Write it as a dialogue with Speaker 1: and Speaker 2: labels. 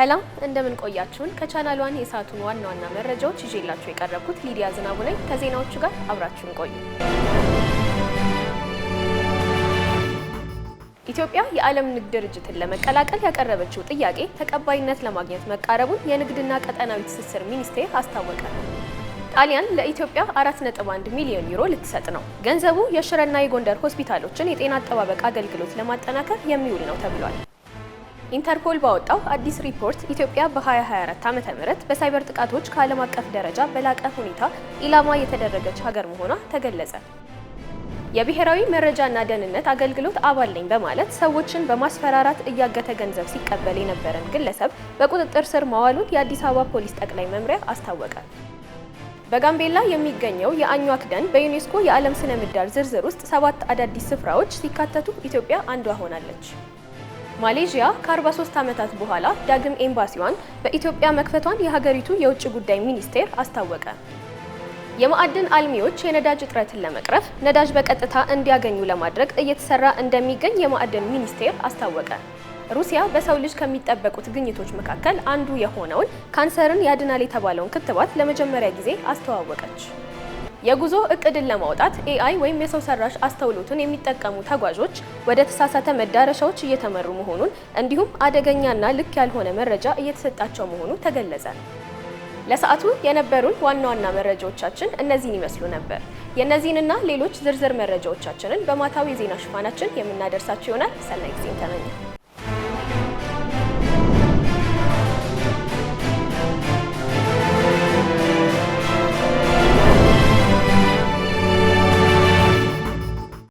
Speaker 1: ሰላም እንደምን ቆያችሁን? ከቻናል ዋን የሰዓቱን ዋና ዋና መረጃዎች ይዤላችሁ የቀረብኩት ሊዲያ ዝናቡ ነኝ። ከዜናዎቹ ጋር አብራችሁን ቆዩ። ኢትዮጵያ የዓለም ንግድ ድርጅትን ለመቀላቀል ያቀረበችው ጥያቄ ተቀባይነት ለማግኘት መቃረቡን የንግድና ቀጠናዊ ትስስር ሚኒስቴር አስታወቀ። ጣሊያን ለኢትዮጵያ 4.1 ሚሊዮን ዩሮ ልትሰጥ ነው። ገንዘቡ የሽረና የጎንደር ሆስፒታሎችን የጤና አጠባበቅ አገልግሎት ለማጠናከር የሚውል ነው ተብሏል። ኢንተርፖል ባወጣው አዲስ ሪፖርት ኢትዮጵያ በ2024 ዓ.ም በሳይበር ጥቃቶች ከዓለም አቀፍ ደረጃ በላቀ ሁኔታ ኢላማ የተደረገች ሀገር መሆኗ ተገለጸ። የብሔራዊ መረጃና ደህንነት አገልግሎት አባል ነኝ በማለት ሰዎችን በማስፈራራት እያገተ ገንዘብ ሲቀበል የነበረን ግለሰብ በቁጥጥር ስር ማዋሉን የአዲስ አበባ ፖሊስ ጠቅላይ መምሪያ አስታወቀ። በጋምቤላ የሚገኘው የአኟክ ደን በዩኔስኮ የዓለም ስነ ምህዳር ዝርዝር ውስጥ 7 አዳዲስ ስፍራዎች ሲካተቱ ኢትዮጵያ አንዷ ሆናለች። ማሌዥያ ከ43 ዓመታት በኋላ ዳግም ኤምባሲዋን በኢትዮጵያ መክፈቷን የሀገሪቱ የውጭ ጉዳይ ሚኒስቴር አስታወቀ። የማዕድን አልሚዎች የነዳጅ እጥረትን ለመቅረፍ ነዳጅ በቀጥታ እንዲያገኙ ለማድረግ እየተሰራ እንደሚገኝ የማዕድን ሚኒስቴር አስታወቀ። ሩሲያ በሰው ልጅ ከሚጠበቁት ግኝቶች መካከል አንዱ የሆነውን ካንሰርን ያድናል የተባለውን ክትባት ለመጀመሪያ ጊዜ አስተዋወቀች። የጉዞ እቅድን ለማውጣት ኤአይ ወይም የሰው ሰራሽ አስተውሎትን የሚጠቀሙ ተጓዦች ወደ ተሳሳተ መዳረሻዎች እየተመሩ መሆኑን እንዲሁም አደገኛና ልክ ያልሆነ መረጃ እየተሰጣቸው መሆኑ ተገለጸ። ለሰዓቱ የነበሩን ዋና ዋና መረጃዎቻችን እነዚህን ይመስሉ ነበር። የእነዚህንና ሌሎች ዝርዝር መረጃዎቻችንን በማታዊ የዜና ሽፋናችን የምናደርሳችሁ ይሆናል። ሰናይ ጊዜን ተመኘ።